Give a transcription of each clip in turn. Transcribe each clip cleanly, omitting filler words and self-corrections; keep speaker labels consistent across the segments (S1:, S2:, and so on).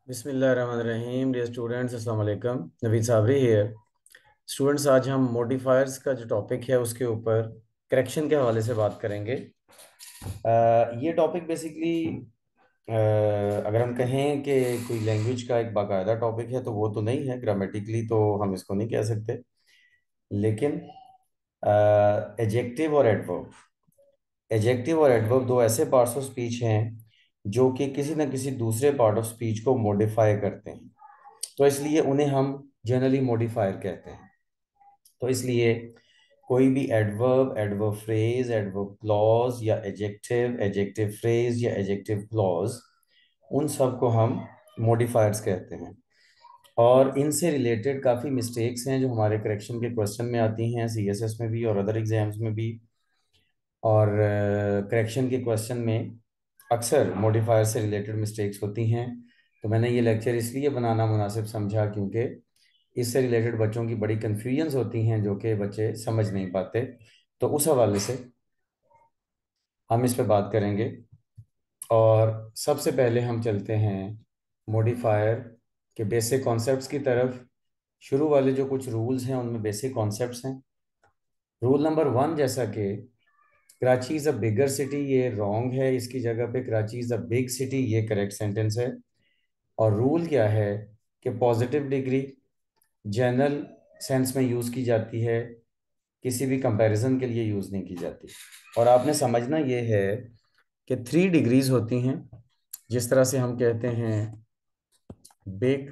S1: बिस्मिल्लाहिर्रहमानिर्रहीम। Dear students, अस्सलाम वालेकुम। नवीद साबरी हियर। स्टूडेंट्स, आज हम मॉडिफायर्स का जो टॉपिक है उसके ऊपर करेक्शन के हवाले से बात करेंगे। ये टॉपिक बेसिकली अगर हम कहें कि कोई लैंग्वेज का एक बाकायदा टॉपिक है तो वो तो नहीं है, ग्रामेटिकली तो हम इसको नहीं कह सकते। लेकिन एजेक्टिव और एडवर्ब दो ऐसे पार्ट्स ऑफ स्पीच हैं जो कि किसी न किसी दूसरे पार्ट ऑफ स्पीच को मॉडिफाई करते हैं। तो इसलिए उन्हें हम जनरली मॉडिफायर कहते हैं। तो इसलिए कोई भी adverb, adverb phrase, adverb clause या एजेक्टिव, एजेक्टिव फ्रेज या एजेक्टिव क्लॉज, उन सब को हम मॉडिफायर्स कहते हैं। और इनसे रिलेटेड काफ़ी मिस्टेक्स हैं जो हमारे करेक्शन के क्वेश्चन में आती हैं, सीएसएस में भी और अदर एग्जाम्स में भी। और करेक्शन के क्वेश्चन में अक्सर मॉडिफायर से रिलेटेड मिस्टेक्स होती हैं। तो मैंने ये लेक्चर इसलिए बनाना मुनासिब समझा क्योंकि इससे रिलेटेड बच्चों की बड़ी कन्फ्यूजन्स होती हैं जो कि बच्चे समझ नहीं पाते। तो उस हवाले से हम इस पे बात करेंगे। और सबसे पहले हम चलते हैं मॉडिफायर के बेसिक कॉन्सेप्ट्स की तरफ। शुरू वाले जो कुछ रूल्स हैं उनमें बेसिक कॉन्सेप्ट्स हैं। रूल नंबर 1, जैसा कि Karachi is a bigger city, ये रॉन्ग है। इसकी जगह पे Karachi is a big city, ये करेक्ट सेंटेंस है। और रूल क्या है कि पॉजिटिव डिग्री जनरल सेंस में यूज़ की जाती है, किसी भी कंपैरिजन के लिए यूज़ नहीं की जाती। और आपने समझना ये है कि 3 डिग्रीज होती हैं। जिस तरह से हम कहते हैं बिग,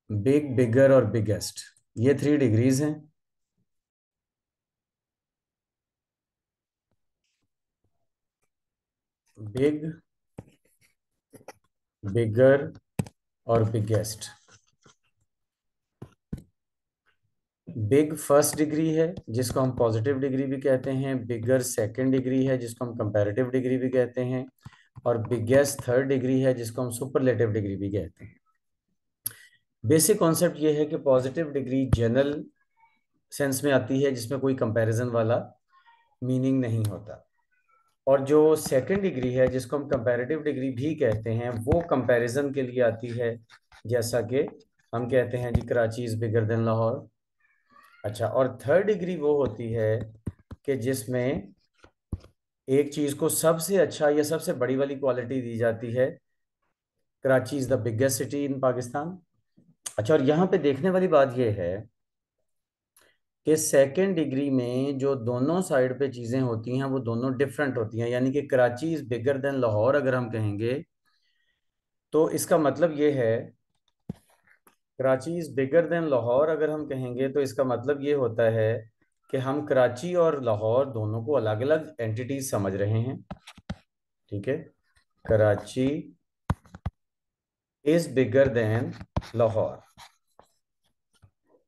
S1: बिग, बिगर और बिगेस्ट, ये 3 डिग्रीज हैं। बिग, बिगर और बिगेस्ट। बिग फर्स्ट डिग्री है जिसको हम पॉजिटिव डिग्री भी कहते हैं, बिगर सेकंड डिग्री है जिसको हम कंपैरेटिव डिग्री भी कहते हैं, और बिगेस्ट थर्ड डिग्री है जिसको हम सुपरलेटिव डिग्री भी कहते हैं। बेसिक कॉन्सेप्ट ये है कि पॉजिटिव डिग्री जनरल सेंस में आती है जिसमें कोई कंपैरिजन वाला मीनिंग नहीं होता। और जो सेकंड डिग्री है जिसको हम कंपैरेटिव डिग्री भी कहते हैं वो कंपैरिजन के लिए आती है। जैसा कि हम कहते हैं जी Karachi is bigger than Lahore. अच्छा, और थर्ड डिग्री वो होती है कि जिसमें एक चीज को सबसे अच्छा या सबसे बड़ी वाली क्वालिटी दी जाती है। Karachi is the biggest city in Pakistan. अच्छा, और यहाँ पे देखने वाली बात यह है कि सेकेंड डिग्री में जो दोनों साइड पे चीजें होती हैं वो दोनों डिफरेंट होती हैं। यानी कि Karachi is bigger than Lahore अगर हम कहेंगे तो इसका मतलब ये है, Karachi is bigger than Lahore अगर हम कहेंगे तो इसका मतलब ये होता है कि हम कराची और लाहौर दोनों को अलग अलग एंटिटीज समझ रहे हैं। ठीक है, Karachi is bigger than Lahore,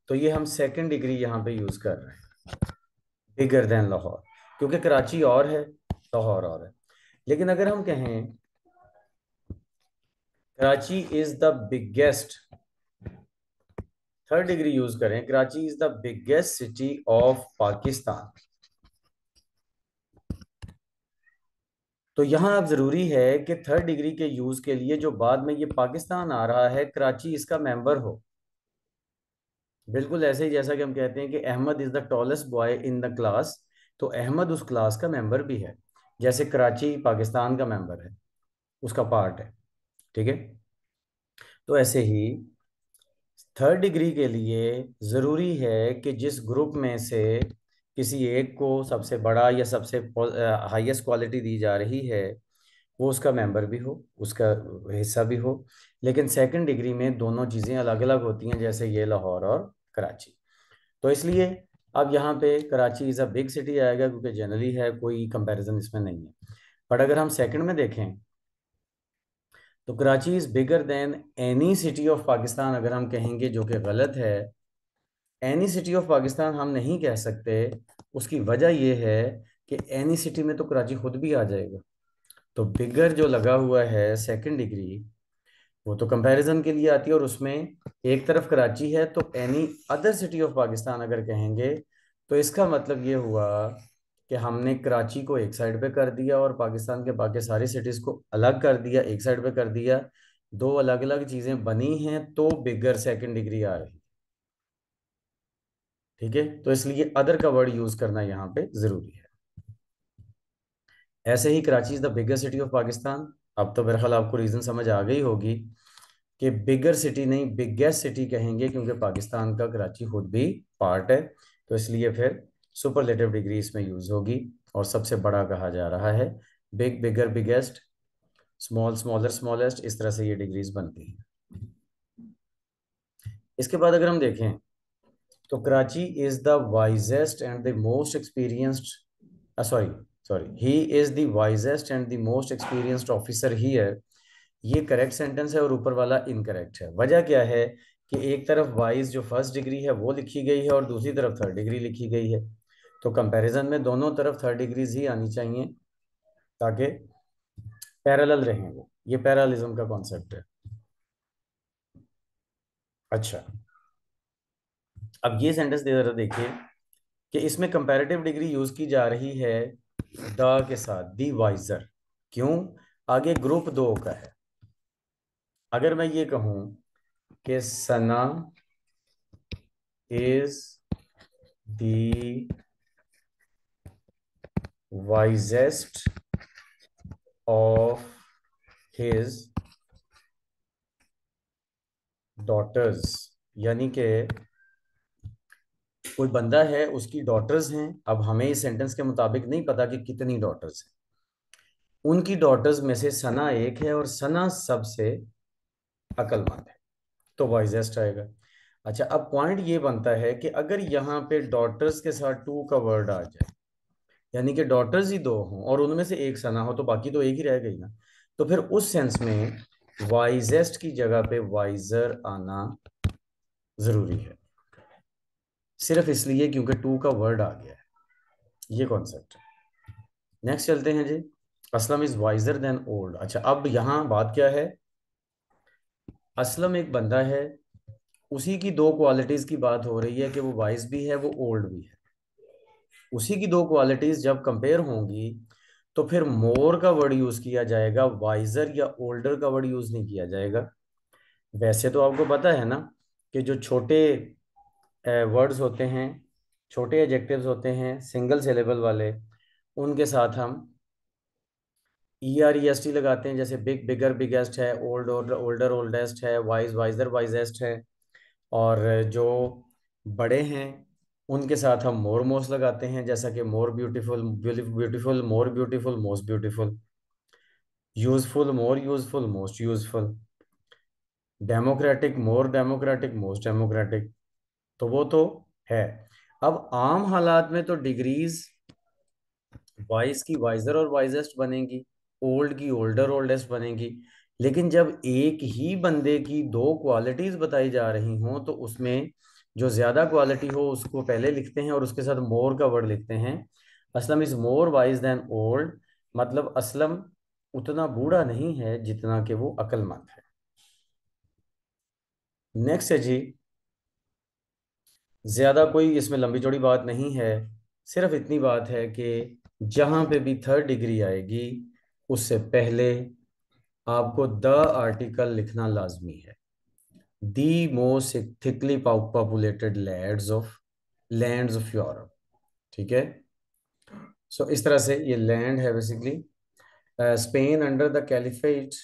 S1: तो ये हम सेकंड डिग्री यहाँ पे यूज कर रहे हैं, बिगर देन लाहौर, क्योंकि कराची और है, लाहौर और है। लेकिन अगर हम कहें Karachi is the biggest, third degree use करें, Karachi is the biggest city of Pakistan, तो यहां अब जरूरी है कि थर्ड डिग्री के यूज के लिए जो बाद में ये पाकिस्तान आ रहा है कराची इसका मेंबर हो। बिल्कुल ऐसे ही जैसा कि हम कहते हैं कि Ahmed is the tallest boy in the class, तो अहमद उस क्लास का मेंबर भी है, जैसे कराची पाकिस्तान का मेंबर है, उसका पार्ट है। ठीक है, तो ऐसे ही थर्ड डिग्री के लिए ज़रूरी है कि जिस ग्रुप में से किसी एक को सबसे बड़ा या सबसे हाईएस्ट क्वालिटी दी जा रही है वो उसका मेंबर भी हो, उसका हिस्सा भी हो। लेकिन सेकंड डिग्री में दोनों चीज़ें अलग अलग होती हैं, जैसे ये लाहौर और कराची। तो इसलिए अब यहाँ पे Karachi is a big city आएगा क्योंकि जनरली है, कोई कंपैरिजन इसमें नहीं है। बट अगर हम सेकंड में देखें तो Karachi is bigger than any city of Pakistan अगर हम कहेंगे, जो कि गलत है। एनी सिटी ऑफ पाकिस्तान हम नहीं कह सकते। उसकी वजह यह है कि एनी सिटी में तो कराची खुद भी आ जाएगा। तो बिगर जो लगा हुआ है सेकंड डिग्री, वो तो कंपैरिजन के लिए आती है, और उसमें एक तरफ कराची है तो any other city of Pakistan अगर कहेंगे तो इसका मतलब ये हुआ कि हमने कराची को एक साइड पे कर दिया और पाकिस्तान के बाकी सारी सिटीज को अलग कर दिया, एक साइड पे कर दिया, दो अलग अलग चीजें बनी हैं, तो बिगर सेकंड डिग्री आ रही। ठीक है, तो इसलिए अदर का वर्ड यूज करना यहाँ पे जरूरी है। ऐसे ही Karachi is the biggest city of Pakistan. अब तो मेरे ख्याल आपको रीजन समझ आ गई होगी कि बिगर सिटी नहीं, बिगेस्ट सिटी कहेंगे, क्योंकि पाकिस्तान का कराची खुद भी पार्ट है, तो इसलिए फिर सुपरलेटिव डिग्री इसमें यूज होगी, और सबसे बड़ा कहा जा रहा है। बिग, बिगर, बिगेस्ट, स्मॉल, स्मॉलर, स्मॉलेस्ट, इस तरह से ये डिग्रीज बनती हैं। इसके बाद अगर हम देखें तो Karachi is the wisest and the most experienced, sorry sorry, he is the wisest and the most experienced officer here. ये करेक्ट सेंटेंस है और ऊपर वाला इनकरेक्ट है। वजह क्या है कि एक तरफ वाइज जो फर्स्ट डिग्री है वो लिखी गई है और दूसरी तरफ थर्ड डिग्री लिखी गई है, तो कंपैरिजन में दोनों तरफ थर्ड डिग्रीज ही आनी चाहिए ताकि पैरेलल रहें वो। ये पैरेललिज्म का कॉन्सेप्ट है। अच्छा, अब ये सेंटेंस दे जरा देखिए कि इसमें कंपैरेटिव डिग्री यूज की जा रही है द के साथ, दी वाइजर। क्यों? आगे ग्रुप दो का है। अगर मैं ये कहूं कि Sana is the wisest of his daughters, यानी कि कोई बंदा है, उसकी डॉटर्स हैं। अब हमें इस सेंटेंस के मुताबिक नहीं पता कि कितनी डॉटर्स हैं। उनकी डॉटर्स में से सना एक है और सना सबसे अक्लमंद है, तो वाइजेस्ट आएगा। अच्छा, अब पॉइंट ये बनता है कि अगर यहाँ पे डॉटर्स के साथ टू का वर्ड आ जाए, यानी कि डॉटर्स ही दो हों और उनमें से एक सना हो, तो बाकी तो एक ही रह गई ना। तो फिर उस सेंस में वाइजेस्ट की जगह पे वाइजर आना जरूरी है, सिर्फ इसलिए क्योंकि टू का वर्ड आ गया है। ये कॉन्सेप्ट है। नेक्स्ट चलते हैं जी। Aslam is wiser than old. अच्छा, अब यहाँ बात क्या है? असलम एक बंदा है, उसी की दो क्वालिटीज की बात हो रही है कि वो वाइज भी है, वो ओल्ड भी है। उसी की दो क्वालिटीज जब कंपेयर होंगी तो फिर मोर का वर्ड यूज किया जाएगा, वाइजर या ओल्डर का वर्ड यूज नहीं किया जाएगा। वैसे तो आपको पता है ना कि जो छोटे वर्ड्स होते हैं, छोटे एडजेक्टिव्स होते हैं सिंगल सिलेबल वाले, उनके साथ हम ER EST लगाते हैं। जैसे बिग, बिगर, बिगेस्ट है, ओल्ड, ओल्डर, ओल्डेस्ट है, वाइज, वाइजर, वाइजेस्ट है। और जो बड़े हैं उनके साथ हम मोर, मोस्ट लगाते हैं, जैसा कि more beautiful, beautiful, more beautiful, most beautiful. Useful, more useful, most useful. Democratic, more democratic, most democratic. तो वो तो है। अब आम हालात में तो डिग्रीज वाइज की वाइजर और वाइजेस्ट बनेगी, ओल्ड की ओल्डर, ओल्डेस्ट बनेगी। लेकिन जब एक ही बंदे की दो क्वालिटीज बताई जा रही हों तो उसमें जो ज्यादा क्वालिटी हो उसको पहले लिखते हैं और उसके साथ मोर का वर्ड लिखते हैं। Aslam is more wise than old, मतलब असलम उतना बूढ़ा नहीं है जितना कि वो अक्लमंद है। नेक्स्ट है जी, ज्यादा कोई इसमें लंबी चौड़ी बात नहीं है, सिर्फ इतनी बात है कि जहां पे भी थर्ड डिग्री आएगी उससे पहले आपको द आर्टिकल लिखना लाजमी है। The most thickly populated lands of Europe. ठीक है, सो इस तरह से ये लैंड है basically. Spain under the caliphate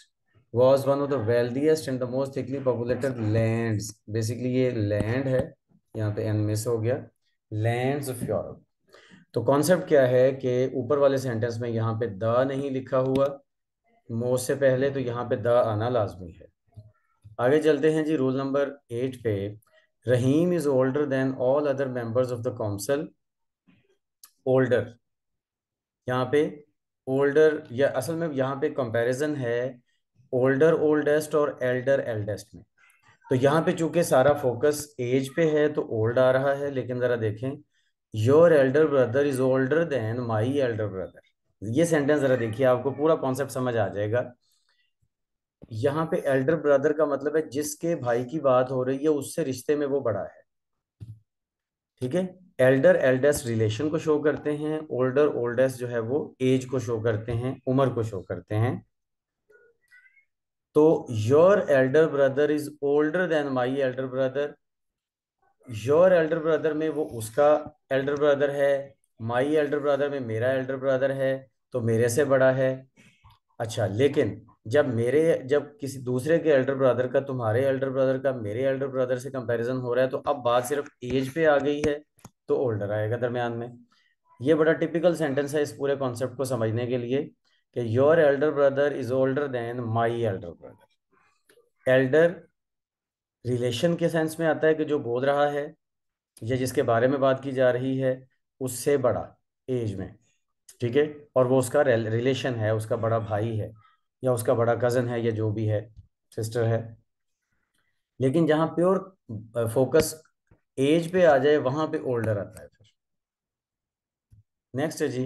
S1: was one of the wealthiest and the most thickly populated lands। Basically ये लैंड है, यहाँ पे एन मिस हो गया, लैंड्स ऑफ यूरोप। तो कॉन्सेप्ट क्या है कि ऊपर वाले सेंटेंस में यहाँ पे द नहीं लिखा हुआ मोस्ट से पहले, तो यहाँ पे द आना लाजमी है। आगे चलते हैं जी, रूल नंबर 8 पे। Rahim is older than all other members of the council. Older, यहाँ पे ओल्डर, या असल में यहाँ पे कंपैरिजन है ओल्डर ओल्डेस्ट और एल्डर एल्डेस्ट में। तो यहाँ पे चूंकि सारा फोकस एज पे है तो ओल्ड आ रहा है, लेकिन जरा देखें, your Elder brother is older then my elder brother. ये सेंटेंस जरा देखिए, आपको पूरा कॉन्सेप्ट समझ आ जाएगा। यहाँ पे एल्डर ब्रदर का मतलब है जिसके भाई की बात हो रही है उससे रिश्ते में वो बड़ा है। ठीक है, एल्डर एल्डेस्ट रिलेशन को शो करते हैं, ओल्डर ओल्डेस्ट जो है वो एज को शो करते हैं, उम्र को शो करते हैं। तो your Elder brother is older then my elder brother, your Elder brother में वो उसका एल्डर ब्रदर है, माई एल्डर ब्रदर में मेरा एल्डर ब्रदर है, तो मेरे से बड़ा है। अच्छा, लेकिन जब किसी दूसरे के एल्डर ब्रदर का तुम्हारे एल्डर ब्रदर का मेरे एल्डर ब्रदर से कंपैरिजन हो रहा है, तो अब बात सिर्फ एज पे आ गई है, तो ओल्डर आएगा दरमियान में। ये बड़ा टिपिकल सेंटेंस है इस पूरे कॉन्सेप्ट को समझने के लिए, कि your Elder brother is older then my elder brother. Elder relation के सेंस में आता है कि जो बोल रहा है या जिसके बारे में बात की जा रही है उससे बड़ा एज में, ठीक है, और वो उसका रिलेशन है, उसका बड़ा भाई है या उसका बड़ा कजन है या जो भी है, सिस्टर है। लेकिन जहाँ प्योर फोकस एज पे आ जाए वहां पे ओल्डर आता है फिर। नेक्स्ट है जी,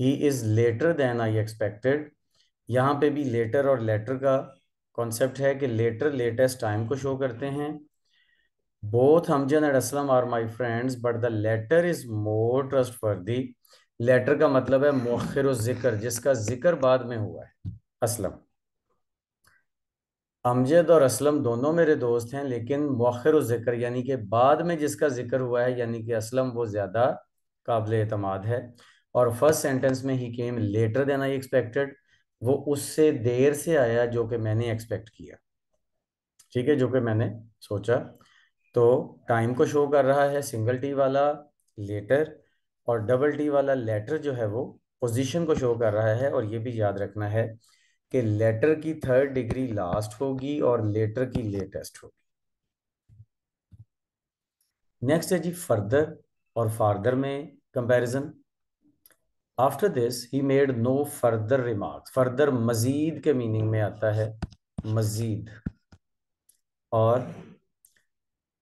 S1: he is later than I expected. यहाँ पे भी लेटर और लेटर का कॉन्सेप्ट है कि लेटर लेटेस्ट टाइम को शो करते हैं। Both Hamzan and Aslam are my friends but the latter is more trustworthy. Latter का मतलब है मुअख्खिर जिक्र, जिसका जिक्र बाद में हुआ है, असलम। अमजद और असलम दोनों मेरे दोस्त हैं, लेकिन मुअख्खिर जिक्र यानी कि बाद में जिसका जिक्र हुआ है, यानी कि असलम, वो ज़्यादा काबिल एतमाद है। और फर्स्ट सेंटेंस में ही came later than I expected, वो उससे देर से आया जो कि मैंने एक्सपेक्ट किया, ठीक है, जो कि मैंने सोचा। तो टाइम को शो कर रहा है सिंगल टी वाला लेटर, और डबल टी वाला लेटर जो है वो पोजीशन को शो कर रहा है। और ये भी याद रखना है कि लेटर की थर्ड डिग्री लास्ट होगी और लेटर की लेटेस्ट होगी। नेक्स्ट है जी फर्दर और फार्दर में comparison. After this he made no further remarks. Further मजीद के मीनिंग में आता है, मजीद। और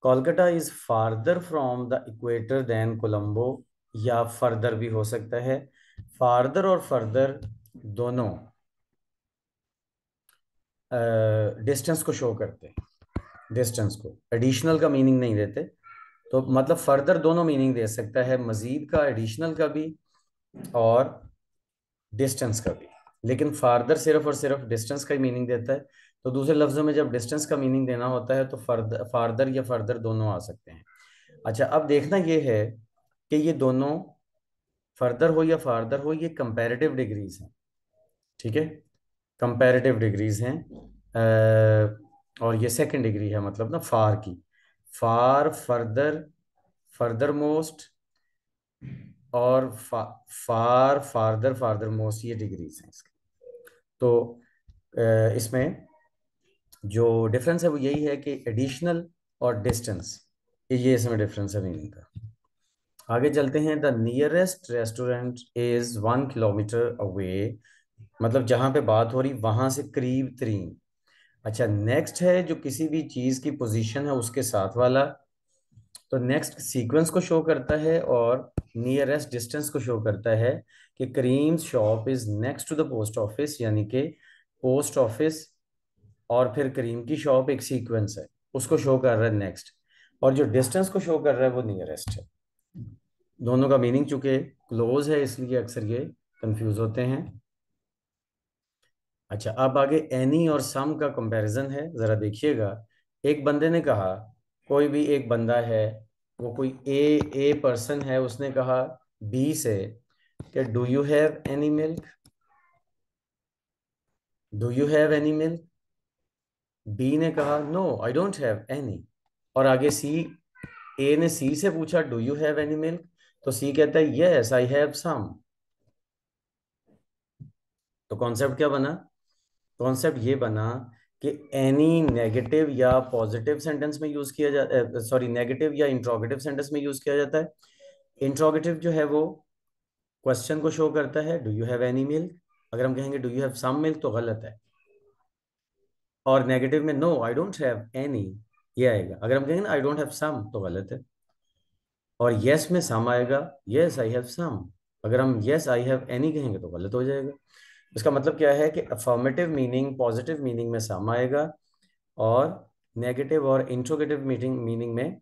S1: Kolkata is farther from the equator than Colombo, या फर्दर भी हो सकता है। फार्दर और फर्दर दोनों डिस्टेंस को शो करते हैं, डिस्टेंस को, एडिशनल का मीनिंग नहीं देते। तो मतलब फर्दर दोनों मीनिंग दे सकता है, मजीद का, एडिशनल का भी, और डिस्टेंस का भी। लेकिन फार्दर सिर्फ और सिर्फ डिस्टेंस का ही मीनिंग देता है। तो दूसरे लफ्जों में जब डिस्टेंस का मीनिंग देना होता है तो फार्दर या फर्दर दोनों आ सकते हैं। अच्छा, अब देखना ये है कि ये दोनों, फर्दर हो या फार्दर हो, ये कंपैरेटिव डिग्रीज हैं, ठीक है, कंपैरेटिव डिग्रीज हैं। और ये सेकंड डिग्री है, मतलब ना फार की, फार, फर्दर, फर्दर मोस्ट, और फार, फार्दर, फार्दर मोस्ट, ये डिग्रीज हैं इसकी। तो इसमें जो डिफरेंस है वो यही है कि एडिशनल और डिस्टेंस, ये इसमें डिफरेंस है मीनिंग का। आगे चलते हैं। The nearest restaurant is 1 kilometre away, मतलब जहां पे बात हो रही वहां से करीब तरीन। अच्छा, नेक्स्ट है जो किसी भी चीज की पोजीशन है उसके साथ वाला, तो नेक्स्ट सीक्वेंस को शो करता है और नियरेस्ट डिस्टेंस को शो करता है। कि Karim shop is next to the post office, यानी कि पोस्ट ऑफिस और फिर करीम की शॉप एक सीक्वेंस है, उसको शो कर रहा है नेक्स्ट। और जो डिस्टेंस को शो कर रहा है वो नियरेस्ट है। दोनों का मीनिंग चूंकि क्लोज है इसलिए अक्सर ये कंफ्यूज होते हैं। अच्छा, अब आगे एनी और सम का कंपैरिजन है, जरा देखिएगा। एक बंदे ने कहा, कोई भी एक बंदा है, वो कोई ए पर्सन है, उसने कहा बी से कि do you have any milk, do you have any milk. B ने कहा no I don't have any. और आगे सी, ए ने सी से पूछा do you have any milk, तो सी कहता है यस आई हैव सम। तो कॉन्सेप्ट क्या बना? कॉन्सेप्ट ये बना कि एनी नेगेटिव या पॉजिटिव सेंटेंस में यूज किया जाता, सॉरी, नेगेटिव या इंट्रोगेटिव सेंटेंस में यूज किया जाता है। इंट्रोगेटिव जो है वो क्वेश्चन को शो करता है, do you have any milk. अगर हम कहेंगे do you have some milk तो गलत है। और नेगेटिव में no I don't have any, ये आएगा। अगर हम कहेंगे आई डोंट हैव सम तो गलत है। और यस में सम आएगा, यस आई हैव सम। अगर हम यस आई हैव एनी कहेंगे तो गलत हो जाएगा। इसका मतलब क्या है कि अफर्मेटिव मीनिंग, पॉजिटिव मीनिंग में सम आएगा, और नेगेटिव और इंट्रोगेटिव मीनिंग में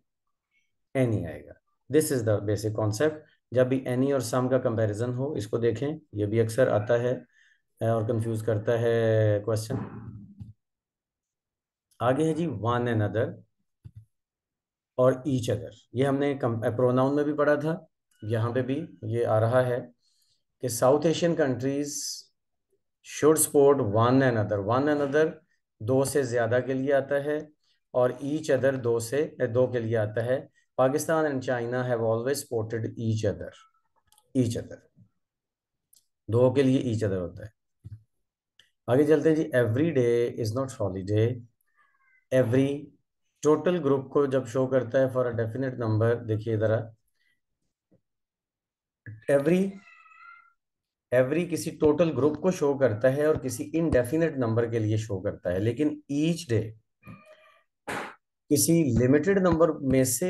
S1: एनी आएगा। This is the basic concept. जब भी एनी और सम का कंपैरिजन हो, इसको देखें, ये भी अक्सर आता है और कंफ्यूज करता है क्वेश्चन। आगे है जी वन एंड अदर और ईच अदर। ये हमने प्रोनाउन में भी पढ़ा था, यहाँ पे भी ये आ रहा है कि south Asian countries should support one and other. One and other दो से ज्यादा के लिए आता है, और ईच अदर दो के लिए आता है। Pakistan and China have always supported each other. Each other दो के लिए ईच अदर होता है। आगे चलते हैं जी। Every day is not holiday. Every total group को जब शो करता है फॉर अ डेफिनेट नंबर, देखिए जरा, एवरी एवरी किसी टोटल ग्रुप को शो करता है और किसी इनडेफिनेट नंबर के लिए शो करता है, लेकिन ईच डे किसी लिमिटेड नंबर में से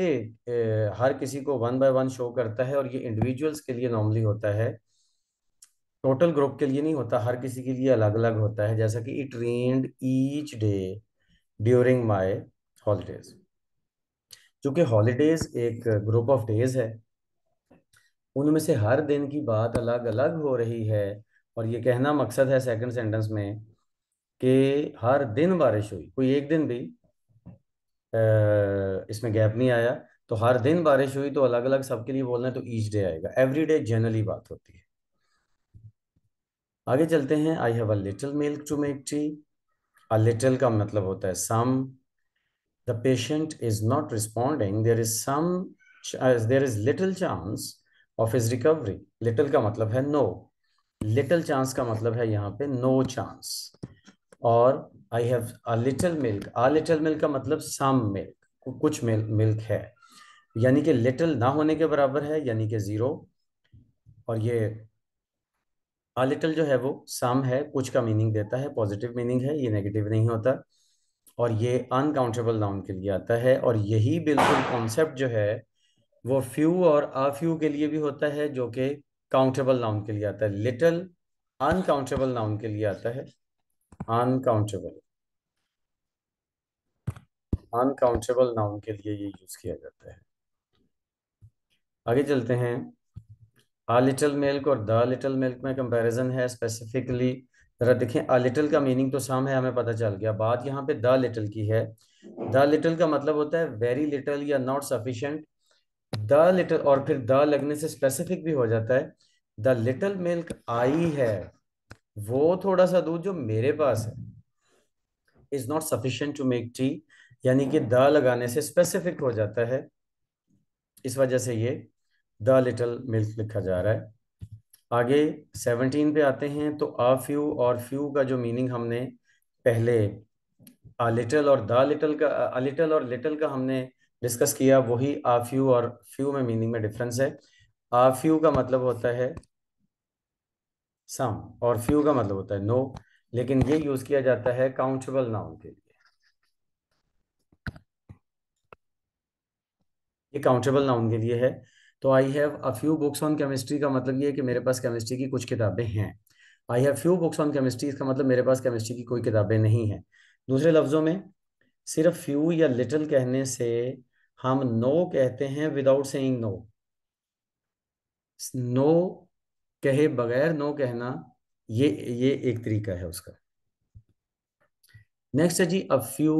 S1: हर किसी को वन बाय वन शो करता है, और ये इंडिविजुअल्स के लिए नॉर्मली होता है, टोटल ग्रुप के लिए नहीं होता, हर किसी के लिए अलग अलग होता है। जैसा कि it rained each day during my holidays. क्योंकि हॉलीडेज एक ग्रुप ऑफ डेज है, उनमें से हर दिन की बात अलग अलग हो रही है, और ये कहना मकसद है सेकंड सेंटेंस में कि हर दिन बारिश हुई, कोई एक दिन भी इसमें गैप नहीं आया। तो हर दिन बारिश हुई, तो अलग अलग सबके लिए बोलना है तो ईच डे आएगा। एवरी डे जनरली बात होती है। आगे चलते हैं। I have a little milk to make tea. A little का मतलब होता है some. The patient is not responding, there is little chance of his recovery. Little का मतलब है नो। लिटिल चांस का मतलब है यहाँ पे नो चांस। और आई have a little milk, a little milk का मतलब सम मिल्क, कुछ मिल्क है, यानी कि लिटिल ना होने के बराबर है, यानी कि जीरो। और ये अ लिटिल जो है वो सम है, कुछ का मीनिंग देता है, पॉजिटिव मीनिंग है, ये नेगेटिव नहीं होता। और ये अनकाउंटेबल नाउन के लिए आता है, और यही बिल्कुल कॉन्सेप्ट जो है वो फ्यू और अ फ्यू के लिए भी होता है, जो कि काउंटेबल नाउन के लिए आता है। लिटिल अनकाउंटेबल नाउन के लिए आता है। अनकाउंटेबल अनकाउंटेबल नाउन के लिए ये यूज किया जाता है। आगे चलते हैं। आ लिटिल मिल्क और द लिटिल मिल्क में कंपैरिजन है स्पेसिफिकली। जरा देखें, आ लिटिल का मीनिंग तो सम है, हमें पता चल गया। बात यहाँ पे द लिटिल की है। द लिटिल का मतलब होता है वेरी लिटिल या नॉट सफिशिएंट। द लिटिल और फिर द लगने से स्पेसिफिक भी हो जाता है। द लिटिल मिल्क आई है, वो थोड़ा सा दूध जो मेरे पास है, is not sufficient to make tea, यानी कि द लगाने से स्पेसिफिक हो जाता है, इस वजह से ये द लिटिल मिल्क लिखा जा रहा है। आगे 17 पे आते हैं। तो अ फ्यू और फ्यू का जो मीनिंग हमने पहले अ लिटिल और द लिटिल का, अ लिटिल और लिटिल का हमने डिस्कस किया, वही अ फ्यू और फ्यू में मीनिंग में डिफरेंस है। अ फ्यू का मतलब होता है सम, और फ्यू का मतलब होता है नो, लेकिन ये यूज किया जाता है काउंटेबल नाउन के लिए। ये काउंटेबल नाउन के लिए है। तो आई have a few books on chemistry का मतलब ये है कि मेरे पास केमिस्ट्री की कुछ किताबें हैं। I have few books on chemistry, इसका मतलब मेरे पास केमिस्ट्री की कोई किताबें नहीं हैं। दूसरे लफ्जों में, सिर्फ फ्यू या लिटिल कहने से हम नो कहते हैं विदाउट सेइंग नो। नो कहे बगैर नो कहना, ये एक तरीका है उसका। नेक्स्ट है जी अ फ्यू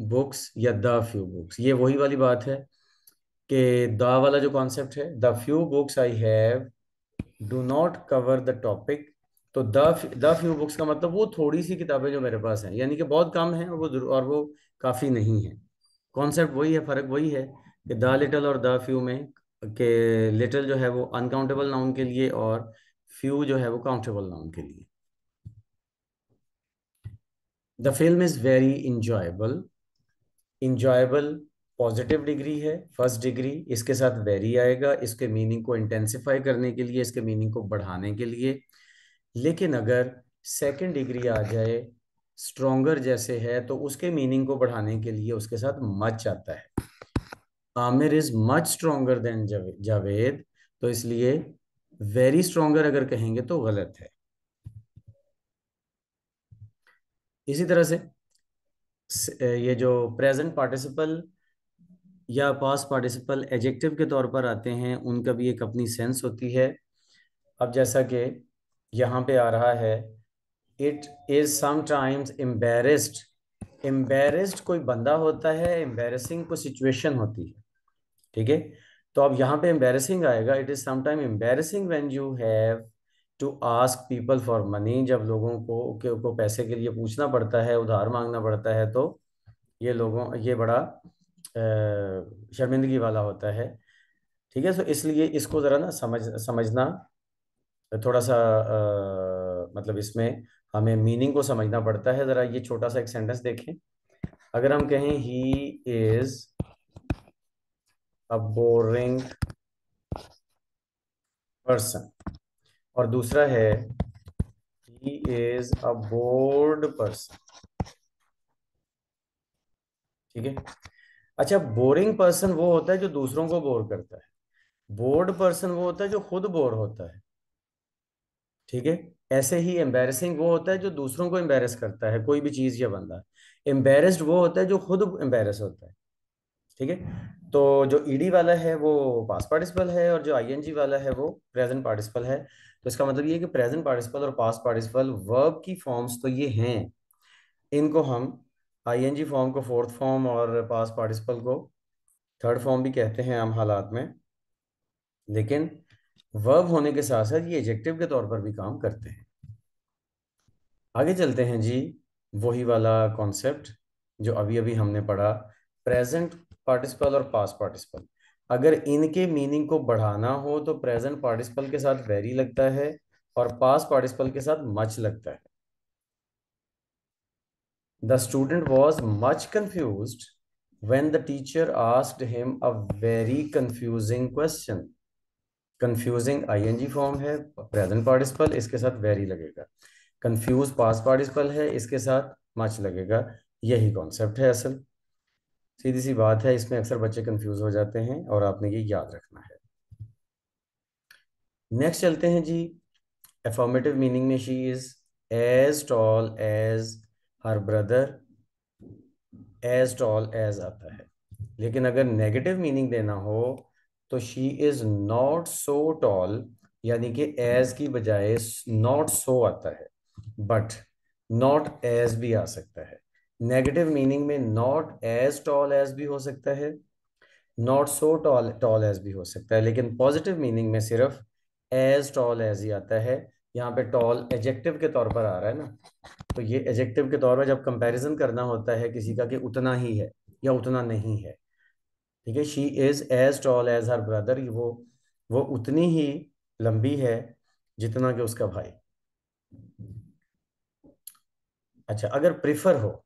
S1: बुक्स या द फ्यू बुक्स। ये वही वाली बात है कि द वाला जो कॉन्सेप्ट है, the few books I have do not cover the topic. तो द फ्यू बुक्स का मतलब वो थोड़ी सी किताबें जो मेरे पास हैं, यानी कि बहुत कम है, और वो काफ़ी नहीं है। कॉन्सेप्ट वही है, फर्क वही है कि द लिटिल और द फ्यू में, कि लिटिल जो है वो अनकाउंटेबल नाउन के लिए, और फ्यू जो है वो काउंटेबल नाउन के लिए। The film is very enjoyable. Enjoyable positive degree है, फर्स्ट डिग्री, इसके साथ वेरी आएगा इसके मीनिंग को इंटेंसिफाई करने के लिए, इसके मीनिंग को बढ़ाने के लिए। लेकिन अगर सेकंड डिग्री आ जाए, स्ट्रोंगर जैसे है, तो उसके मीनिंग को बढ़ाने के लिए उसके साथ मच आता है। Aamir is much stronger then Javed, तो इसलिए वेरी स्ट्रोंगर अगर कहेंगे तो गलत है। इसी तरह से ये जो प्रेजेंट पार्टिसिपल या पास्ट पार्टिसिपल एडजेक्टिव के तौर पर आते हैं, उनका भी एक अपनी सेंस होती है। अब जैसा कि यहाँ पे आ रहा है, it is sometimes embarrassed. Embarrassed कोई बंदा होता है, एम्बेरसिंग कोई सिचुएशन होती है, ठीक है। तो अब यहाँ पे एम्बेरसिंग आएगा, it is sometime embarrassing when you have to ask people for money. जब लोगों को पैसे के लिए पूछना पड़ता है, उधार मांगना पड़ता है, तो ये बड़ा शर्मिंदगी वाला होता है, ठीक है। तो इसलिए इसको जरा ना समझना थोड़ा सा मतलब इसमें हमें मीनिंग को समझना पड़ता है। जरा ये छोटा सा एक सेंटेंस देखें। अगर हम कहें he is a boring person, और दूसरा है he is a board person, ठीक है। अच्छा, बोरिंग पर्सन वो होता है जो दूसरों को बोर करता है, बोर्ड पर्सन वो होता है जो खुद बोर होता है, ठीक है। ऐसे ही एम्बेरसिंग वो होता है जो दूसरों को एम्बेरस करता है, कोई भी चीज या बंदा। एम्बेरस्ड वो होता है जो खुद एम्बेरस होता है, ठीक है। तो जो ईडी वाला है वो पास्ट पार्टिसिपल है, और जो आईएनजी वाला है वो प्रेजेंट पार्टिसिपल है। तो इसका मतलब ये है कि प्रेजेंट पार्टिसिपल और पास्ट पार्टिसिपल वर्ब की फॉर्म्स तो ये हैं, इनको हम आईएनजी फॉर्म को फोर्थ फॉर्म और पास्ट पार्टिसिपल को थर्ड फॉर्म भी कहते हैं आम हालात में। लेकिन वर्ब होने के साथ साथ ये एडजेक्टिव के तौर पर भी काम करते हैं। आगे चलते हैं जी, वही वाला कॉन्सेप्ट जो अभी अभी हमने पढ़ा, प्रेजेंट पार्टिसिपल और पास्ट पार्टिसिपल। अगर इनके मीनिंग को बढ़ाना हो तो प्रेजेंट पार्टिसिपल के साथ वेरी लगता है और पास्ट पार्टिसिपल के साथ मच लगता है। The student was much confused when the teacher asked him a very confusing question। Confusing ING form है, प्रेजेंट पार्टिसिपल, इसके साथ वेरी लगेगा। कंफ्यूज पास्ट पार्टिसिपल है, इसके साथ मच लगेगा। यही कॉन्सेप्ट है असल। सीधी सी बात है, इसमें अक्सर बच्चे कंफ्यूज हो जाते हैं और आपने ये याद रखना है। नेक्स्ट चलते हैं जी, अफर्मेटिव मीनिंग में she is as tall as her brother, as tall as आता है। लेकिन अगर नेगेटिव मीनिंग देना हो तो she is not so tall, यानी कि एज की बजाय नॉट सो आता है, बट नॉट एज भी आ सकता है। नेगेटिव मीनिंग में नॉट एज टॉल एज भी हो सकता है, not so tall tall as भी हो सकता है, लेकिन पॉजिटिव मीनिंग में सिर्फ एज टॉल एज ही आता है। यहाँ पे टॉल एजेक्टिव के तौर पर आ रहा है ना, तो ये एजेक्टिव के तौर पर जब कंपैरिजन करना होता है किसी का कि उतना ही है या उतना नहीं है, ठीक है। She is as tall as her brother, वो उतनी ही लंबी है जितना कि उसका भाई। अच्छा, अगर प्रिफर हो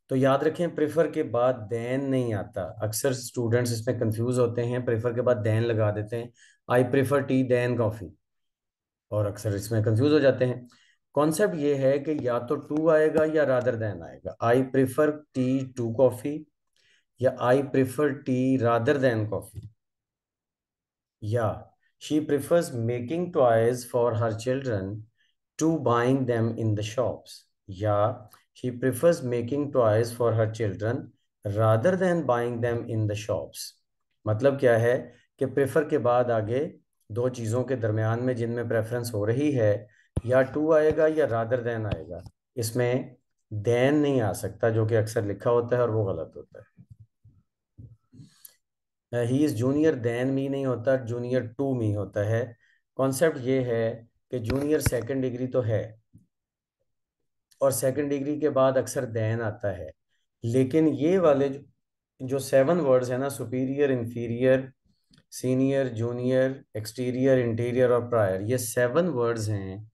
S1: तो याद रखें प्रेफर के बाद देन नहीं आता। अक्सर स्टूडेंट्स इसमें कंफ्यूज होते हैं, प्रेफर के बाद देन लगा देते हैं, I prefer tea than coffee, और अक्सर इसमें कंफ्यूज हो जाते हैं। कॉन्सेप्ट ये है कि या तो टू आएगा या रादर देन आएगा। I prefer tea to coffee, या I prefer tea rather than coffee, या she prefers making toys for her children to buying them in the shops, या she prefers making toys for her children rather than buying them in the shops. मतलब क्या है कि prefer के बाद आगे दो चीज़ों के दरमियान में जिनमें प्रेफरेंस हो रही है, या टू आएगा या रादर देन आएगा। इसमें देन नहीं आ सकता, जो कि अक्सर लिखा होता है और वो गलत होता है। He is junior than me नहीं होता, जूनियर टू मी होता है। कॉन्सेप्ट ये है कि जूनियर सेकंड डिग्री तो है, और सेकंड डिग्री के बाद अक्सर देन आता है। लेकिन ये वाले जो सेवन वर्ड्स है ना, superior, inferior, senior, junior, exterior, interior और प्रायर, ये सेवन वर्ड्स हैं,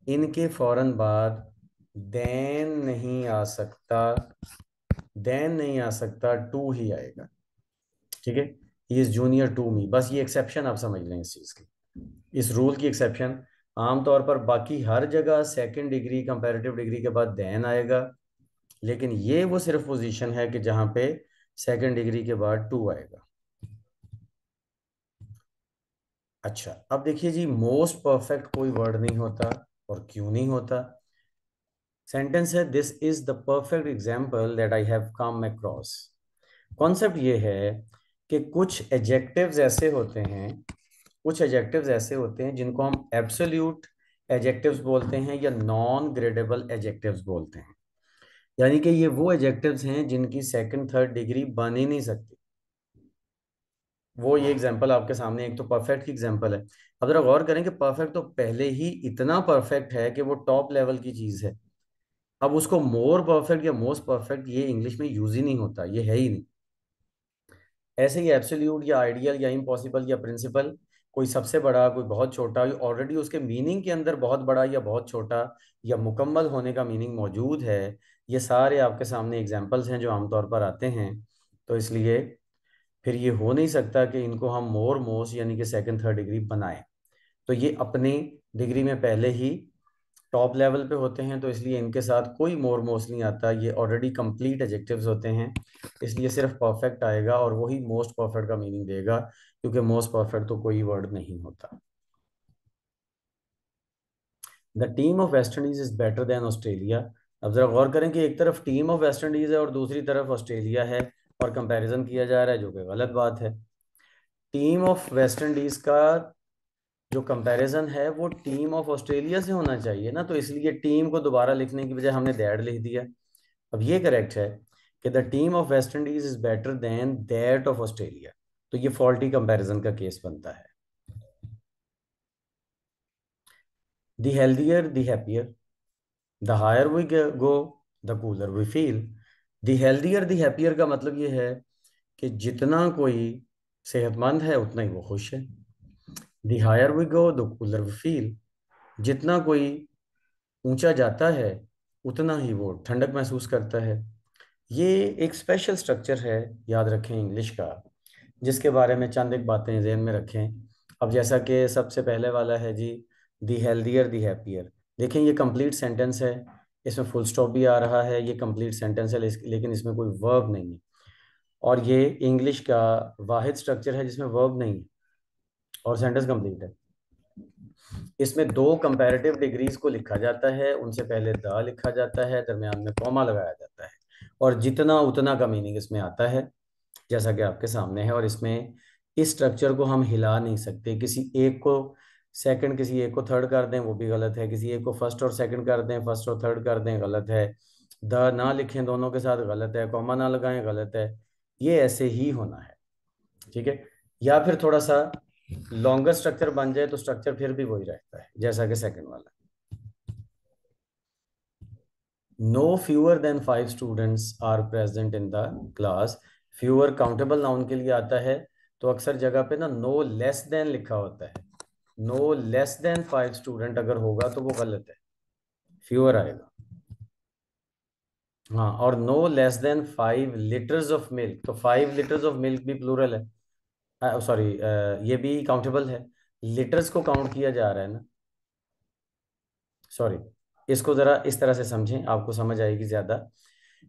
S1: इनके फौरन बाद देन नहीं आ सकता, देन नहीं आ सकता, टू ही आएगा, ठीक है। He is junior to me, बस ये एक्सेप्शन आप समझ लें इस चीज की, इस रूल की एक्सेप्शन। आमतौर पर बाकी हर जगह सेकंड डिग्री कंपैरेटिव डिग्री के बाद देन आएगा, लेकिन ये वो सिर्फ पोजीशन है कि जहां पे सेकंड डिग्री के बाद टू आएगा। अच्छा, अब देखिए जी, मोस्ट परफेक्ट कोई वर्ड नहीं होता, और क्यों नहीं होता। सेंटेंस है, this is the perfect example that I have come across. Concept ये है कि कुछ एडजेक्टिव्स ऐसे होते हैं जिनको हम एब्सोल्यूट एडजेक्टिव्स बोलते हैं या नॉन ग्रेडेबल एडजेक्टिव्स बोलते हैं। यानी कि ये वो एडजेक्टिव्स हैं जिनकी सेकंड थर्ड डिग्री बन ही नहीं सकती। वो ये एग्जांपल आपके सामने, एक तो परफेक्ट की एग्जांपल है। अब जरा गौर करें कि परफेक्ट तो पहले ही इतना परफेक्ट है कि वो टॉप लेवल की चीज है। अब उसको मोर परफेक्ट या मोस्ट परफेक्ट ये इंग्लिश में यूज ही नहीं होता, ये है ही नहीं। ऐसे ही एब्सोल्यूट या आइडियल या इम्पॉसिबल या प्रिंसिपल, कोई सबसे बड़ा कोई बहुत छोटा, ऑलरेडी उसके मीनिंग के अंदर बहुत बड़ा या बहुत छोटा या मुकम्मल होने का मीनिंग मौजूद है। ये सारे आपके सामने एग्जाम्पल्स हैं जो आमतौर पर आते हैं। तो इसलिए फिर ये हो नहीं सकता कि इनको हम मोर मोस्ट यानी कि सेकंड थर्ड डिग्री बनाएं। तो ये अपनी डिग्री में पहले ही टॉप लेवल पे होते हैं, तो इसलिए इनके साथ कोई मोर मोस्ट नहीं आता, ये ऑलरेडी कंप्लीट एडजेक्टिव्स होते हैं। इसलिए सिर्फ परफेक्ट आएगा और वही मोस्ट परफेक्ट का मीनिंग देगा, क्योंकि मोस्ट परफेक्ट तो कोई वर्ड नहीं होता। The team of West Indies is better then Australia. अब जरा गौर करें कि एक तरफ टीम ऑफ वेस्ट इंडीज है और दूसरी तरफ ऑस्ट्रेलिया है, और कंपैरिजन किया जा रहा है, जो कि गलत बात है। टीम ऑफ वेस्ट इंडीज का जो कंपैरिजन है वो टीम ऑफ ऑस्ट्रेलिया से होना चाहिए ना, तो इसलिए टीम को दोबारा लिखने की बजाय हमने दैट लिख दिया। अब ये करेक्ट है कि the team of West Indies is better than that of Australia, तो ये फॉल्टी कंपैरिजन का केस बनता है। The healthier the happier, the higher we go the cooler we feel. The healthier the happier का मतलब ये है कि जितना कोई सेहतमंद है उतना ही वो खुश है। The higher we go the cooler we feel, जितना कोई ऊंचा जाता है उतना ही वो ठंडक महसूस करता है। ये एक स्पेशल स्ट्रक्चर है, याद रखें, इंग्लिश का, जिसके बारे में चंद एक बातें जहन में रखें। अब जैसा कि सबसे पहले वाला है जी, दी हेल्दियर दी हैप्पियर। देखें ये कंप्लीट सेंटेंस है, इसमें फुल स्टॉप भी आ रहा है, ये कंप्लीट सेंटेंस है, लेकिन इसमें कोई वर्ब नहीं है। और ये इंग्लिश का वाहिद स्ट्रक्चर है जिसमें वर्ब नहीं है और सेंटेंस कंप्लीट है। इसमें दो कंपैरेटिव डिग्रीज को लिखा जाता है, उनसे पहले द लिखा जाता है, दरमियान में कॉमा लगाया जाता है, और जितना उतना का मीनिंग इसमें आता है, जैसा कि आपके सामने है। और इसमें इस स्ट्रक्चर को हम हिला नहीं सकते, किसी एक को सेकंड किसी एक को थर्ड कर दें वो भी गलत है, किसी एक को फर्स्ट और सेकंड कर दें, फर्स्ट और थर्ड कर दें, गलत है। द ना लिखें दोनों के साथ, गलत है। कॉमा ना लगाएं, गलत है। ये ऐसे ही होना है, ठीक है। या फिर थोड़ा सा लॉन्गर स्ट्रक्चर बन जाए तो स्ट्रक्चर फिर भी वही रहता है जैसा कि सेकंड वाला। No fewer than 5 students are present in the class. Fewer countable noun के लिए आता है, तो अक्सर जगह पे ना नो लेस देन लिखा होता है। नो लेस देन 5 स्टूडेंट अगर होगा तो वो गलत है, फ्यूअर आएगा। हाँ, और no less than 5 litres of milk, तो 5 लीटर्स ऑफ मिल्क भी प्लूरल है, सॉरी, ये भी काउंटेबल है। लीटर्स को काउंट किया जा रहा है ना, सॉरी। इसको जरा इस तरह से समझें, आपको समझ आएगी ज्यादा,